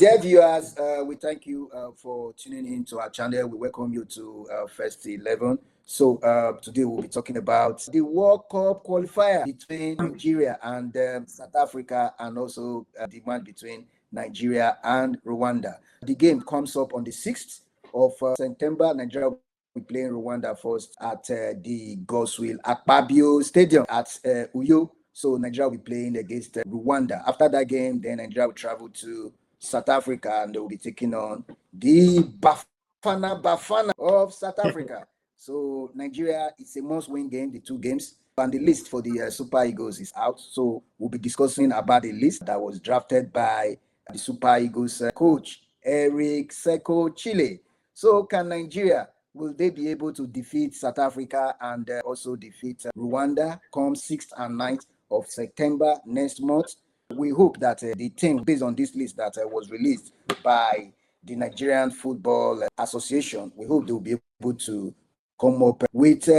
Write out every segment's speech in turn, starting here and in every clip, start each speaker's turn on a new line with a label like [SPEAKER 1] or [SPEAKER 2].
[SPEAKER 1] Dear viewers, we thank you for tuning in to our channel. We welcome you to First 11. So today we'll be talking about the World Cup qualifier between Nigeria and South Africa, and also the one between Nigeria and Rwanda. The game comes up on the 6th of September. Nigeria will be playing Rwanda first at the Goswill Akpabio Stadium at Uyo. So Nigeria will be playing against Rwanda. After that game, then Nigeria will travel to South Africa and they will be taking on the Bafana of South Africa. So Nigeria, it's a must-win game, the two games. And the list for the Super Eagles is out. So we'll be discussing about the list that was drafted by the Super Eagles coach, Eric Seko Chile. So can Nigeria, will they be able to defeat South Africa and also defeat Rwanda come 6th and 9th of September next month? We hope that the team, based on this list that was released by the Nigerian Football Association, we hope they will be able to come up with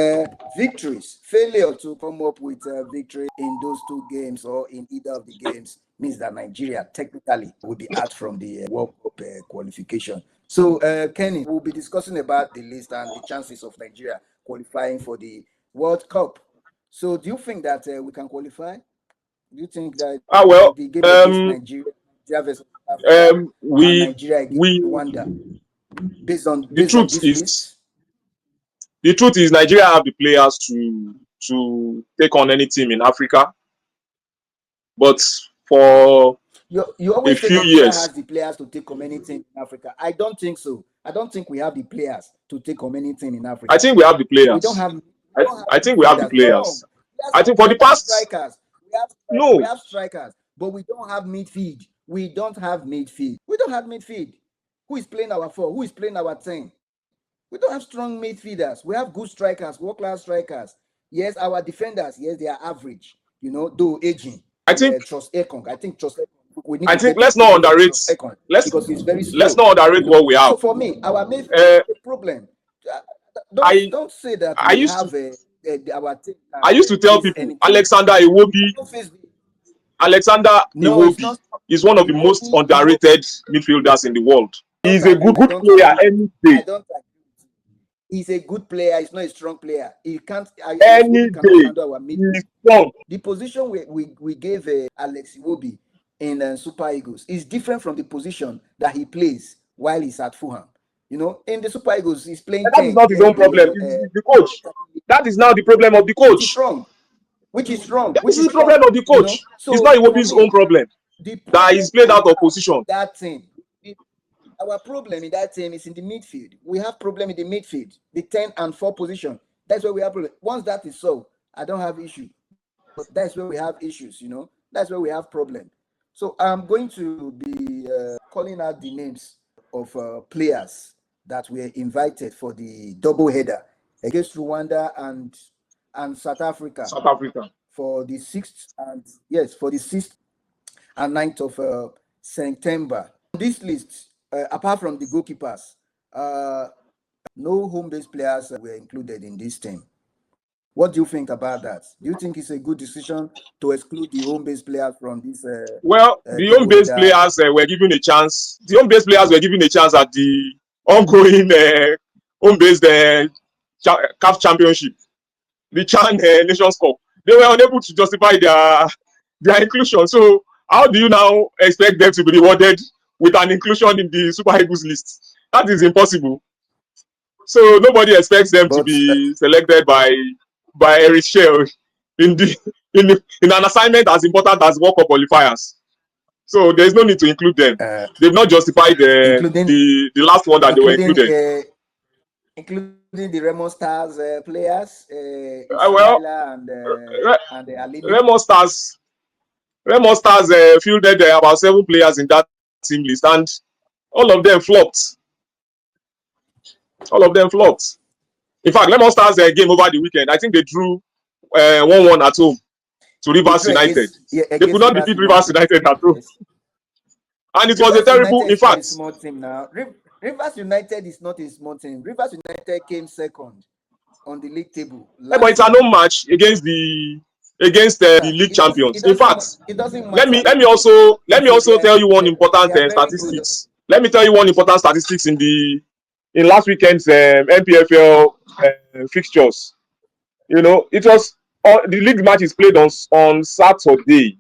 [SPEAKER 1] victories. Failure to come up with victory in those two games or in either of the games means that Nigeria technically will be out from the World Cup qualification. So, Kenny, we'll be discussing about the list and the chances of Nigeria qualifying for the World Cup. So, do you think that we can qualify? Do you think that the game against Nigeria versus Africa and Nigeria against Rwanda, based on this list?
[SPEAKER 2] The truth is, Nigeria have the players to take on any team in Africa, but for
[SPEAKER 1] you always say Nigeria has the players to take on any team in Africa. I don't think so. I don't think we have the players to take on any team in Africa.
[SPEAKER 2] I think we have the players.
[SPEAKER 1] We don't have.
[SPEAKER 2] I think we have the players.
[SPEAKER 1] No,
[SPEAKER 2] I think for the past
[SPEAKER 1] strikers, we have strikers, but we don't have midfield. We don't have midfield. Who is playing our 4? Who is playing our 10? We don't have strong midfielders. We have good strikers, world-class strikers. Yes, our defenders, yes, they are average. Though aging.
[SPEAKER 2] I think
[SPEAKER 1] Trust Ekong. I think Trust Ekong.
[SPEAKER 2] Let's not underrate.
[SPEAKER 1] Because he's very slow.
[SPEAKER 2] Let's not underrate what we have.
[SPEAKER 1] So for me, our midfield is a problem. Don't say that our team.
[SPEAKER 2] I used to tell people Alexander Iwobi is one of the most underrated midfielders in the world. He's a good player any day.
[SPEAKER 1] He's a good player. He's not a strong player. He can't.
[SPEAKER 2] Any day. He's strong.
[SPEAKER 1] The position we gave Alex Iwobi in Super Eagles is different from the position that he plays while he's at Fulham. In the Super Eagles, he's playing.
[SPEAKER 2] That is not his own problem. It's the coach. That is now the problem of the coach.
[SPEAKER 1] Which is strong.
[SPEAKER 2] Which is the problem of the coach. So it's not Iwobi's own problem. That he's played out of position.
[SPEAKER 1] That team. Our problem in that team is in the midfield. We have problem in the midfield, the 10 and 4 position. That's where we have problem. Once that is solved, I don't have issue. But that's where we have issues. That's where we have problem. So I'm going to be calling out the names of players that were invited for the double header against Rwanda and South Africa. For the 6th and 9th of September. This list. Apart from the goalkeepers, no home-based players were included in this team. What do you think about that? Do you think it's a good decision to exclude the home-based players from this?
[SPEAKER 2] The home-based players were given a chance. The home-based players were given a chance at the ongoing home-based CAF Championship, the Chan Nations Cup. They were unable to justify their inclusion. So how do you now expect them to be rewarded with an inclusion in the Super Eagles list? That is impossible. So nobody expects them to be selected by Eric Shell in an assignment as important as World Cup qualifiers. So there's no need to include them. They've not justified the last one that they were included.
[SPEAKER 1] Including the Remo Stars players, and
[SPEAKER 2] Remo Stars fielded about 7 players in that team list, and all of them flopped. In fact, Remo Stars game over the weekend, I think they drew 1-1 at home to Rivers United. They could not defeat Rivers United at home. And it was a terrible, in fact.
[SPEAKER 1] Small team now. Rivers United is not a small team. Rivers United came second on the league table.
[SPEAKER 2] But it's an home match against against the league champions. In fact,
[SPEAKER 1] it doesn't
[SPEAKER 2] let
[SPEAKER 1] matter.
[SPEAKER 2] me also tell you one important statistics. Let me tell you one important statistics in last weekend's NPFL fixtures. You know, it was the league matches played on Saturday.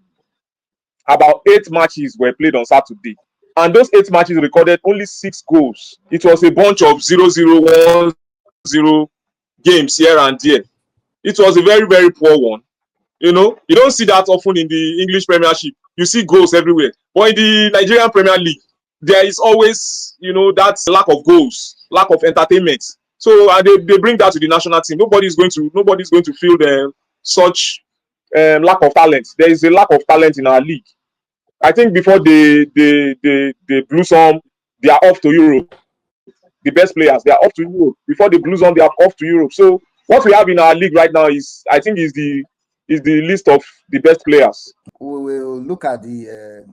[SPEAKER 2] About 8 matches were played on Saturday, and those 8 matches recorded only 6 goals. It was a bunch of 0-0, 1-0 games here and there. It was a very, very poor one. You know, you don't see that often in the English Premiership. You see goals everywhere, but in the Nigerian Premier League, there is always, you know, that lack of goals, lack of entertainment. So they bring that to the national team. Nobody's going to feel such lack of talent. There is a lack of talent in our league. I think before they blossom, they are off to Europe. The best players, they are off to Europe. Before they blossom, they are off to Europe. So what we have in our league right now is, I think, is the list of the best players.
[SPEAKER 1] We will look at the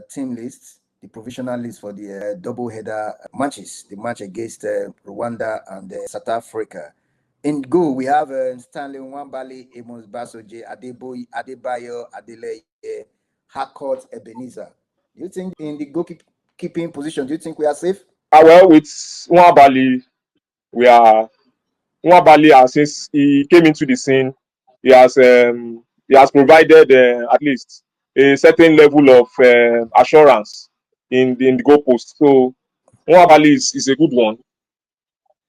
[SPEAKER 1] team list, the provisional list for the double header matches, the match against Rwanda and South Africa. In goal, we have Stanley Nwambali, Amos Basoje, Adebayo, Adeleye, Harcourt, Ebenezer. Do you think in the goalkeeping position, do you think we are safe?
[SPEAKER 2] Well, with Nwambali, Nwambali, since he came into the scene, he has provided at least a certain level of assurance in the goalpost. So Nwambali is a good one.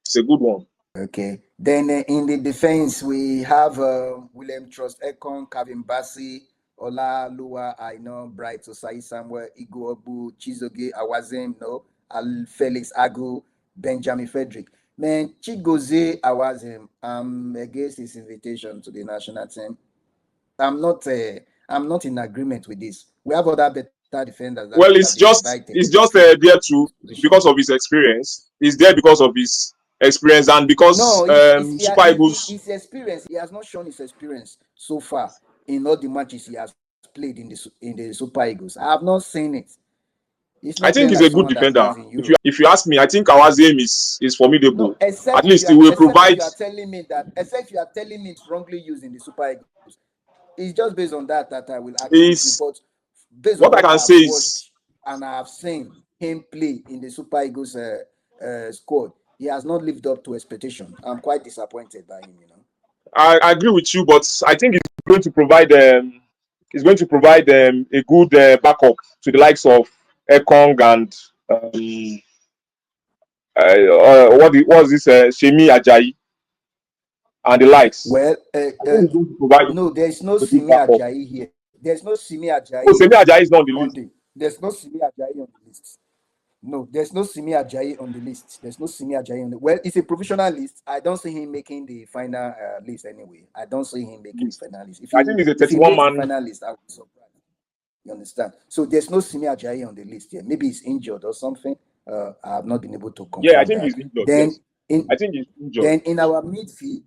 [SPEAKER 2] It's a good one.
[SPEAKER 1] Okay. Then in the defense, we have William Trust Ekong, Kevin Bassi, Ola Lua Aino, Bright Osai Samuel, Igo Obu, Chizoge Awazim, no, Felix Agu, Benjamin Frederick. Man, Chigoze Awazim, I'm against his invitation to the national team. I'm not in agreement with this. We have other better defenders.
[SPEAKER 2] Well, it's just there too because of his experience. He's there because of his experience and because Super Eagles.
[SPEAKER 1] His experience. He has not shown his experience so far in all the matches he has played in the Super Eagles. I have not seen it.
[SPEAKER 2] I think he's a good defender. If you ask me, I think Awazim is formidable.
[SPEAKER 1] No,
[SPEAKER 2] at least he will provide.
[SPEAKER 1] Except you are telling me it's wrongly used in the Super Eagles. It's just based on that I will agree with you. But based on what I can say is, and I have seen him play in the Super Eagles squad, he has not lived up to expectation. I'm quite disappointed by him. You know.
[SPEAKER 2] I agree with you, but I think it's going to provide a good backup to the likes of Ekong and what's this Shemi Ajayi and the likes.
[SPEAKER 1] Well, no, there's no Simi Ajayi here. There's no Simi Ajayi.
[SPEAKER 2] Oh, Simi Ajayi is not on the list.
[SPEAKER 1] There's no Simi Ajayi on the list. No, there's no Simi Ajayi on the list. There's no Simi Ajayi on the Well, it's a provisional list. I don't see him making the final list anyway. I don't see him making the final list.
[SPEAKER 2] I think it's a 31-man
[SPEAKER 1] final list. I would be surprised. You understand? So there's no Simi Ajayi on the list here. Maybe he's injured or something. I have not been able to confirm.
[SPEAKER 2] Yeah, I think he's injured.
[SPEAKER 1] Then
[SPEAKER 2] yes. I think he's injured.
[SPEAKER 1] Then in our midfield,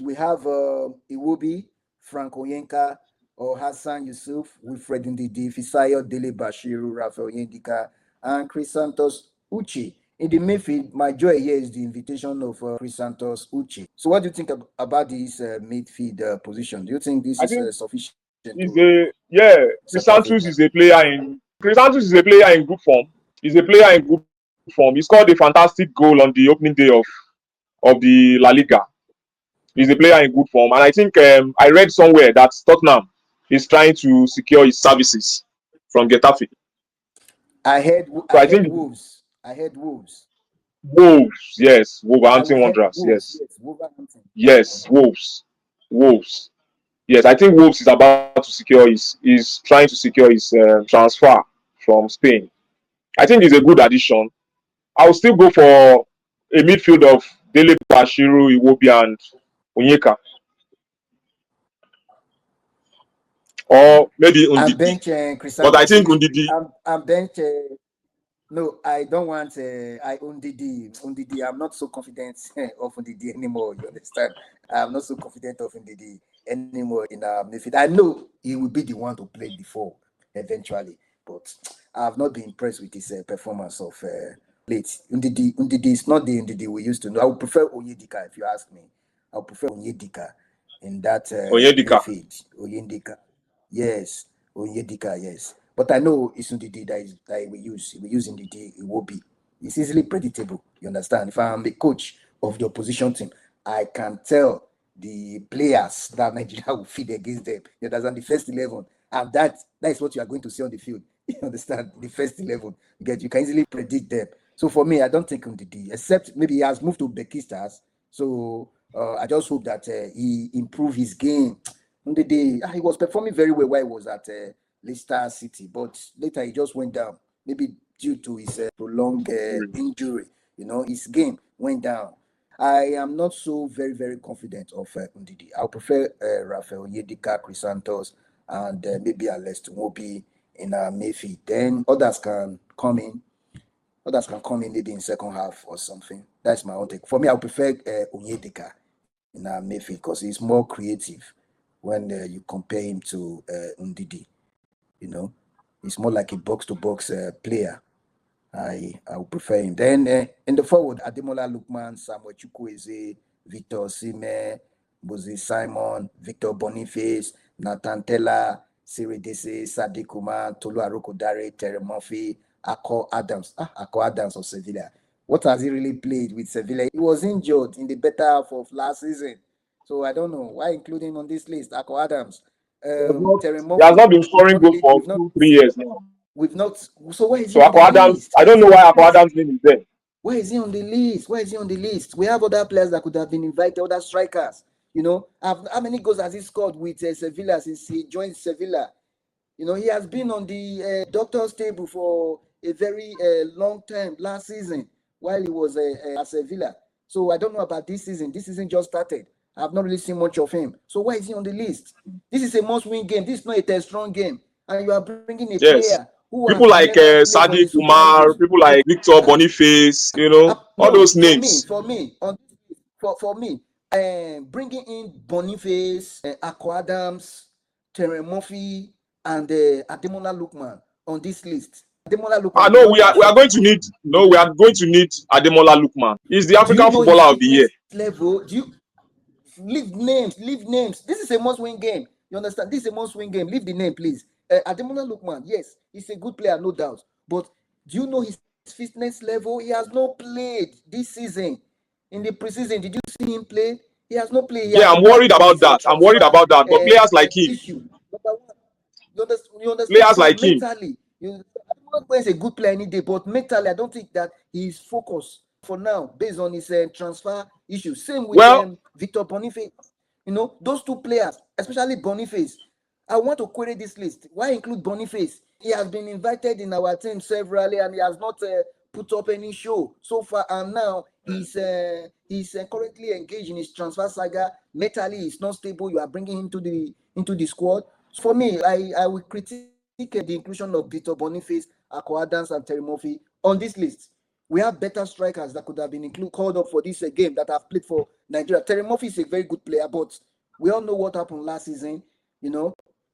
[SPEAKER 1] we have Iwobi, Frank Oyenka, or Hassan Yusuf, Wilfred Ndidi, Fisayo Dele Bashiru, Rafael Yendika, and Chris Santos Uchi. In the midfield, my joy here is the invitation of Chris Santos Uchi. So what do you think about this midfield position? Do you think this is sufficient?
[SPEAKER 2] Chris Santos is a player in good form. He's a player in good form. He scored a fantastic goal on the opening day of the La Liga. He's a player in good form, and I think I read somewhere that Tottenham is trying to secure his services from Getafe.
[SPEAKER 1] I heard Wolves.
[SPEAKER 2] Wolves, yes. Wolverhampton Wanderers, yes. Yes, Wolves. Yes, I think Wolves is about to secure is trying to secure his transfer from Spain. I think he's a good addition. I'll still go for a midfield of Dele Bashiru, Iwobi, and Onyeka. Or maybe Ndidi. But I think Ndidi.
[SPEAKER 1] I'm bench. No, I don't want Ndidi. I'm not so confident of Ndidi anymore. You understand? I'm not so confident of Ndidi anymore in midfield. I know he will be the one to play before eventually, but I have not been impressed with his performance of late. Ndidi is not the Ndidi we used to know. I would prefer Onyedika if you ask me. I would prefer Onyedika. in that
[SPEAKER 2] Onyedika.
[SPEAKER 1] midfield. Oyendika, yes. Oyedika, yes. But I know it's Ndidi that we use. If we use Ndidi, it will be. It's easily predictable. You understand? If I'm the coach of the opposition team, I can tell the players that Nigeria will feed against them. You understand? The first 11. And that is what you are going to see on the field. You understand? The first 11. You can easily predict them. So for me, I don't think Ndidi, except maybe he has moved to Bekistas. So I just hope that he improve his game. Ndidi, he was performing very well while he was at Leicester City, but later he just went down. Maybe due to his prolonged injury. His game went down. I am not so very, very confident of Ndidi. I would prefer Rafael Yedika, Chrysantos, and maybe Alest Mobi in Mayfield. Then others can come in. Others can come in maybe in second half or something. That's my own take. For me, I would prefer Onyedika in Mayfield because he's more creative when you compare him to Ndidi. He's more like a box-to-box player. I would prefer him. Then in the forward, Ademola Lookman, Samuel Chukwueze, Victor Sime, Bozi Simon, Victor Boniface, Nathan Tella, Siri Dese, Sadiq Kumar, Tolu Arokodare, Terry Murphy, Akko Adams. Akko Adams of Sevilla. What has he really played with Sevilla? He was injured in the better half of last season. So I don't know why include him on this list. Akko Adams. Terry
[SPEAKER 2] He has
[SPEAKER 1] Murphy.
[SPEAKER 2] not been scoring goals for 2-3 years now.
[SPEAKER 1] We've not. So why is he
[SPEAKER 2] So
[SPEAKER 1] on the
[SPEAKER 2] Akko Adams,
[SPEAKER 1] list?
[SPEAKER 2] I don't know why Akko Adams' name is there.
[SPEAKER 1] Why is he on the list? Why is he on the list? We have other players that could have been invited, other strikers. How many goals has he scored with Sevilla since he joined Sevilla? He has been on the doctor's table for a very long time last season while he was at Sevilla. So I don't know about this season. This season just started. I've not really seen much of him. So why is he on the list? This is a must-win game. This is not a test-run game. And you are bringing a player who
[SPEAKER 2] people like Sadiq Kumar, people like Victor Boniface, all those names.
[SPEAKER 1] For me, bringing in Boniface, Akko Adams, Terry Murphy, and Ademola Lookman on this list. Ademola Lookman.
[SPEAKER 2] No, we are going to need Ademola Lookman. He's the African footballer of the year.
[SPEAKER 1] Level? Do you leave names? This is a must-win game. You understand? This is a must-win game. Leave the name, please. Ademola Lookman, yes, he's a good player, no doubt. But do you know his fitness level? He has not played this season. In the preseason, did you see him play? He has not played.
[SPEAKER 2] I'm worried about that. But players like him.
[SPEAKER 1] Issue. Number one, you understand?
[SPEAKER 2] Players like him.
[SPEAKER 1] Mentally, he's a good player any day, but mentally, I don't think that he's focused for now based on his transfer issue. Same with Victor Boniface. Those two players, especially Boniface. I want to query this list. Why include Boniface? He has been invited in our team severally, and he has not put up any show so far. And now he's currently engaged in his transfer saga. Mentally, he's not stable. You are bringing him into the squad. So for me, I will critique the inclusion of Victor Boniface, Akko Adams, and Terry Murphy on this list. We have better strikers that could have been called up for this game that have played for Nigeria. Terry Murphy is a very good player, but we all know what happened last season.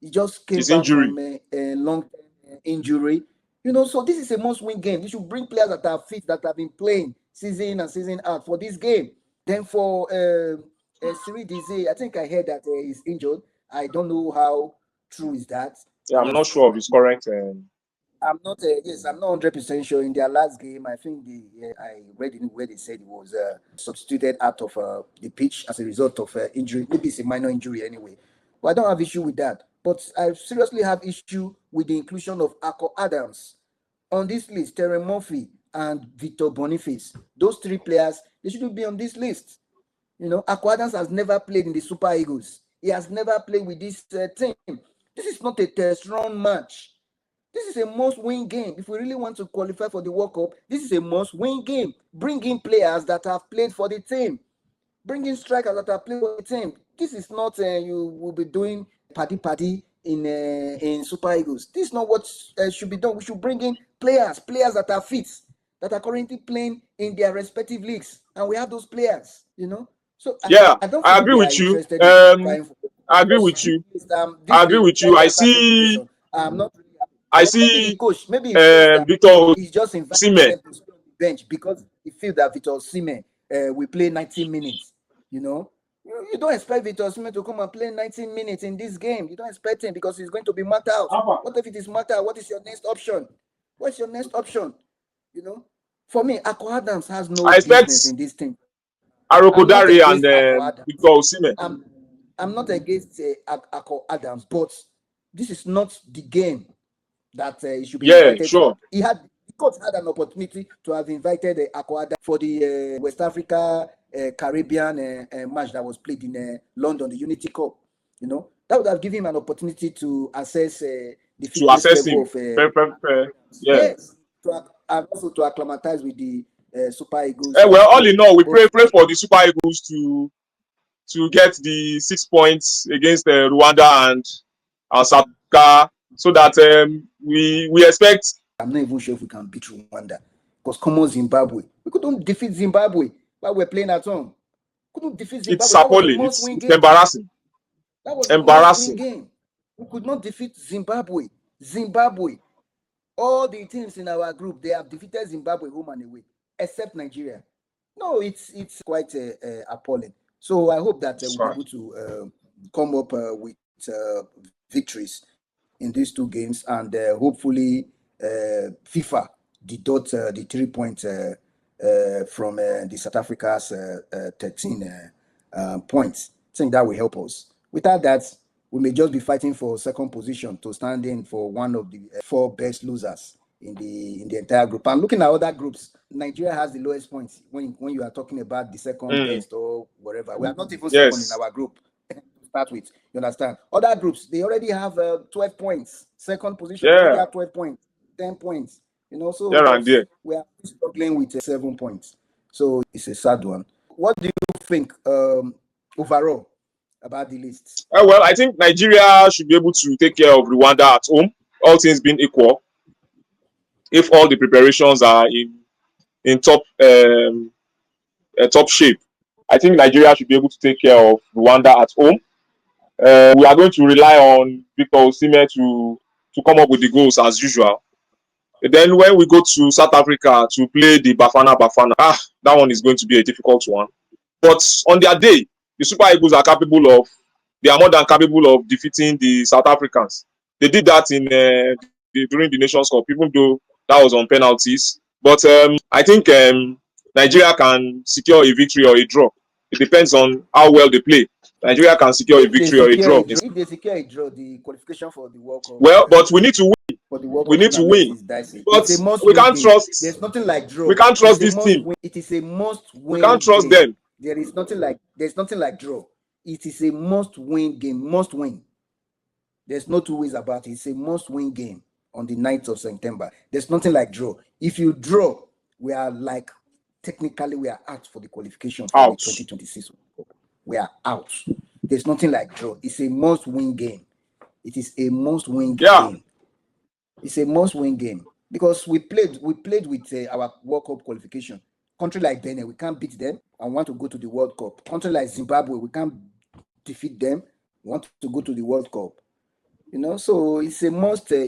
[SPEAKER 1] He just came back from a long-term injury. So this is a must-win game. You should bring players that are fit, that have been playing season in and season out for this game. Then for Siri Dize, I think I heard that he's injured. I don't know how true is that.
[SPEAKER 2] Yeah, I'm not sure of his current.
[SPEAKER 1] I'm not 100% sure. In their last game, I think I read in where they said he was substituted out of the pitch as a result of injury. Maybe it's a minor injury anyway. But I don't have issue with that. But I seriously have issue with the inclusion of Akko Adams on this list, Terry Murphy and Victor Boniface. Those three players, they shouldn't be on this list. Akko Adams has never played in the Super Eagles. He has never played with this team. This is not a test run match. This is a must-win game. If we really want to qualify for the World Cup, this is a must-win game. Bring in players that have played for the team. Bring in strikers that have played for the team. This is not you will be doing party in Super Eagles. This is not what should be done. We should bring in players that are fit, that are currently playing in their respective leagues, and we have those players. So
[SPEAKER 2] I agree with you. I agree with you. I see.
[SPEAKER 1] I'm not.
[SPEAKER 2] I see.
[SPEAKER 1] Maybe the coach,
[SPEAKER 2] Victor
[SPEAKER 1] he's just inviting them to stay on the bench because he feels that Victor Osimhen will play 90 minutes. You don't expect Victor Osimhen to come and play 19 minutes in this game. You don't expect him because he's going to be marked out. What if it is marked out? What is your next option? What's your next option? You know, for me, Akko Adams has no
[SPEAKER 2] I expect
[SPEAKER 1] business in this team.
[SPEAKER 2] Arokodare and Victor Osimhen.
[SPEAKER 1] I'm not against Akko Adams, but this is not the game that he should be invited.
[SPEAKER 2] Sure.
[SPEAKER 1] The coach had an opportunity to have invited Akko Adams for the West Africa Caribbean match that was played in London, the Unity Cup. You know, that would have given him an opportunity to assess the fitness level of yes, and also to acclimatize with the Super Eagles.
[SPEAKER 2] Well, all in all, we pray for the Super Eagles to get the 6 points against Rwanda and South Africa, so that we expect.
[SPEAKER 1] I'm not even sure if we can beat Rwanda, because come on, Zimbabwe, we couldn't defeat Zimbabwe while we're playing at home. Couldn't defeat Zimbabwe.
[SPEAKER 2] It's appalling. It's embarrassing.
[SPEAKER 1] That was embarrassing. Game. We could not defeat Zimbabwe. All the teams in our group, they have defeated Zimbabwe home and away, except Nigeria. No, it's quite appalling. So I hope that we'll be able to come up with victories in these two games, and hopefully FIFA deduct the 3 points from the South Africa's 13 points. I think that will help us. Without that, we may just be fighting for second position to stand in for one of the 4 best losers in the entire group. I'm looking at other groups. Nigeria has the lowest points when you are talking about the second best or whatever. We are not even second in our group to start with. You understand? Other groups, they already have 12 points. Second position, they already have 12 points, 10 points. You know, so we are struggling with 7 points. So it's a sad one. What do you think overall about the list?
[SPEAKER 2] Well, I think Nigeria should be able to take care of Rwanda at home, all things being equal. If all the preparations are in top top shape, I think Nigeria should be able to take care of Rwanda at home. We are going to rely on Victor Osimhen to come up with the goals as usual. Then when we go to South Africa to play the Bafana, that one is going to be a difficult one. But on their day, the Super Eagles are more than capable of defeating the South Africans. They did that during the Nations Cup, even though that was on penalties. But I think Nigeria can secure a victory or a draw. It depends on how well they play. Nigeria can secure a victory or a draw.
[SPEAKER 1] If they secure a draw, the qualification for the World Cup.
[SPEAKER 2] Well, but we need to win. We need to win. But we can't trust.
[SPEAKER 1] There's nothing like draw.
[SPEAKER 2] We can't trust this team.
[SPEAKER 1] It is a must-win.
[SPEAKER 2] We can't trust them.
[SPEAKER 1] There's nothing like draw. It is a must-win game. Must win. There's no two ways about it. It's a must-win game on the 9th of September. There's nothing like draw. If you draw, technically we are out for the qualification for the 2026 World Cup. We are out. There's nothing like draw. It's a must-win game. It is a must-win game. It's a must-win game because we played with our World Cup qualification. Country like Benin, we can't beat them and want to go to the World Cup. Country like Zimbabwe, we can't defeat them, want to go to the World Cup. You know, so it's a must win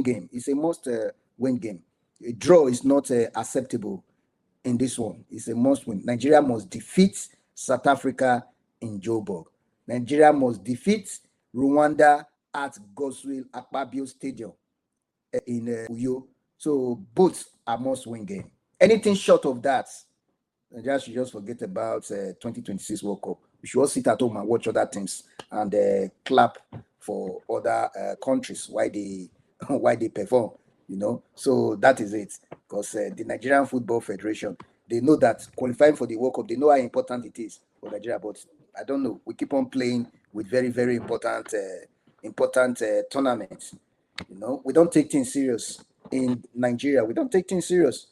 [SPEAKER 1] game. It's a must win game. A draw is not acceptable in this one. It's a must win. Nigeria must defeat South Africa in Joburg. Nigeria must defeat Rwanda at Goswill Akpabio Stadium in Uyo. So both are must-win game. Anything short of that, Nigeria should just forget about 2026 World Cup. We should all sit at home and watch other teams and clap for other countries why they perform. You know, so that is it. Because the Nigerian Football Federation, they know that qualifying for the World Cup, they know how important it is for Nigeria. But I don't know. We keep on playing with very, very important tournaments. You know, we don't take things serious in Nigeria. We don't take things serious.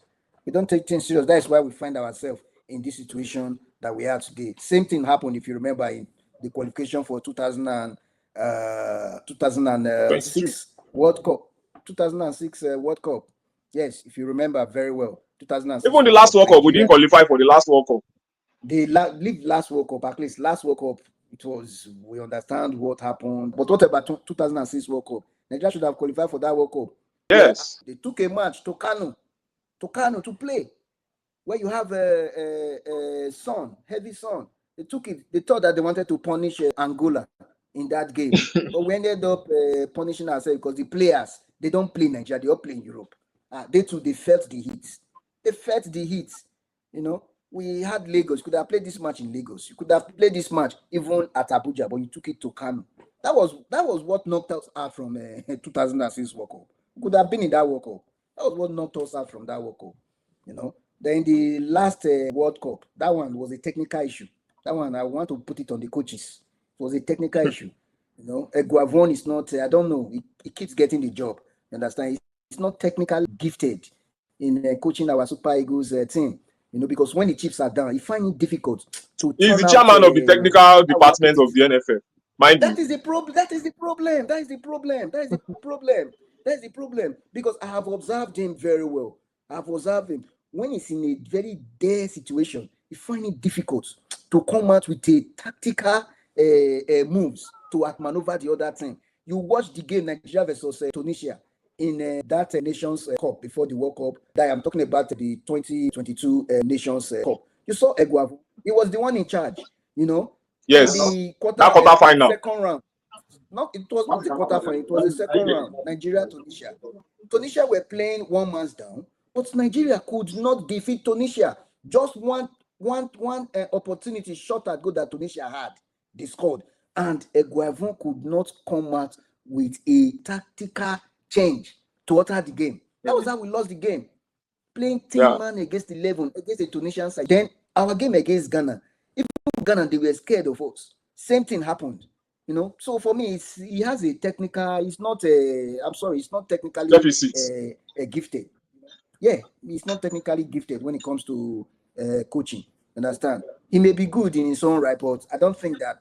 [SPEAKER 1] That's why we find ourselves in this situation that we are today. Same thing happened, if you remember, in the qualification for 2006 World Cup. 2006 World Cup. Yes, if you remember very well. 2006.
[SPEAKER 2] Even the last World Cup, we didn't qualify for the last World Cup.
[SPEAKER 1] They leave last World Cup, at least last World Cup. We understand what happened. But what about 2006 World Cup? Nigeria should have qualified for that World Cup.
[SPEAKER 2] Yes.
[SPEAKER 1] They took a match to Kano to play, where you have a sun, heavy sun. They took it. They thought that they wanted to punish Angola in that game, but we ended up punishing ourselves because the players, they don't play in Nigeria, they all play in Europe. They too, they felt the heat. They felt the heat. You know, we had Lagos. You could have played this match in Lagos. You could have played this match even at Abuja, but you took it to Kano. That was what knocked us out from 2006 World Cup. We could have been in that World Cup. That was what knocked us out from that World Cup. You know. Then the last World Cup, that one was a technical issue. That one, I want to put it on the coaches. It was a technical issue. You know, Guavon is not, I don't know, he keeps getting the job. You understand? He's not technically gifted in coaching our Super Eagles team. You know, because when the chips are down, he finds it difficult to
[SPEAKER 2] He's
[SPEAKER 1] turn
[SPEAKER 2] the
[SPEAKER 1] out.
[SPEAKER 2] chairman of the technical department of the NFF. Mind you.
[SPEAKER 1] That is the problem. That is the problem. That is the problem. That is the problem. That is the problem. Because I have observed him very well. I have observed him. When he's in a very dire situation, he finds it difficult to come out with a tactical moves to outmaneuver the other team. You watch the game Nigeria versus Tunisia in that Nations Cup before the World Cup. That I'm talking about the 2022 Nations Cup. You saw Eguavo. He was the one in charge. You know.
[SPEAKER 2] Yes.
[SPEAKER 1] The
[SPEAKER 2] That quarter final.
[SPEAKER 1] second round. No, it was not the quarter final. It was the second round. Nigeria, Tunisia. Tunisia were playing one man's down, but Nigeria could not defeat Tunisia. Just one opportunity shot at goal that Tunisia had. They scored, and Eguavon could not come out with a tactical change to alter the game. That was how we lost the game. Playing 10 man against 11 against the Tunisian side. Then our game against Ghana. Ghana, they were scared of us. Same thing happened, you know. So for me, he has a technical. It's not a. I'm sorry, it's not technically gifted. Yeah, he's not technically gifted when it comes to coaching. Understand? He may be good in his own right, but I don't think that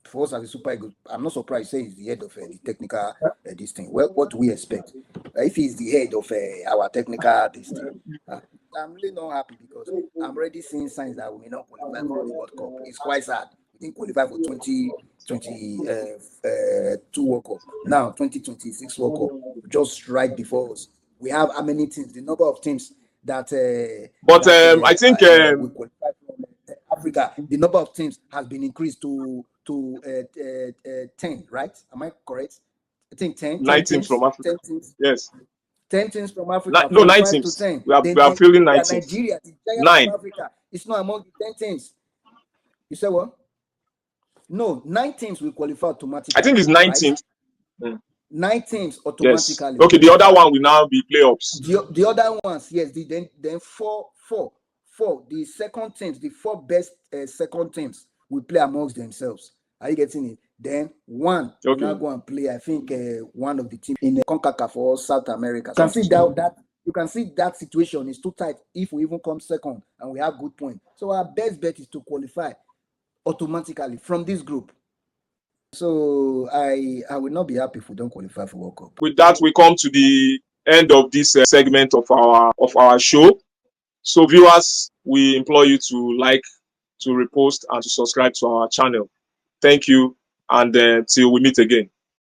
[SPEAKER 1] for us as a Super Eagles, I'm not surprised. Say he's the head of the technical this thing. Well, what do we expect? If he's the head of our technical this thing, I'm really not happy because I'm already seeing signs that we may not qualify for the World Cup. It's quite sad. We didn't qualify for 2022 World Cup. Now 2026 World Cup, just right before us. We have how many teams? The number of teams that.
[SPEAKER 2] I think
[SPEAKER 1] we qualify from Africa. The number of teams has been increased to 10, right? Am I correct? I think 10.
[SPEAKER 2] 9 teams from Africa.
[SPEAKER 1] 10 teams.
[SPEAKER 2] Yes.
[SPEAKER 1] 10 teams from Africa.
[SPEAKER 2] No, 9
[SPEAKER 1] 5
[SPEAKER 2] teams.
[SPEAKER 1] to 10.
[SPEAKER 2] We are filling 9 teams.
[SPEAKER 1] Nigeria, the giant
[SPEAKER 2] 9
[SPEAKER 1] of Africa, it's not among the 10 teams. You say what? No, 9 teams will qualify automatically.
[SPEAKER 2] I think it's 9 teams.
[SPEAKER 1] 9 teams automatically.
[SPEAKER 2] Yes. Okay, the other one will now be playoffs.
[SPEAKER 1] The other ones, yes. Then four. The second teams, the 4 best second teams will play amongst themselves. Are you getting it? Then one will now go and play. I think one of the teams in the CONCACAF or South America. So you can see that situation is too tight if we even come second and we have good points. So our best bet is to qualify automatically from this group. So I will not be happy if we don't qualify for World Cup.
[SPEAKER 2] With that, we come to the end of this segment of our show. So viewers, we implore you to like, to repost, and to subscribe to our channel. Thank you, and till we meet again.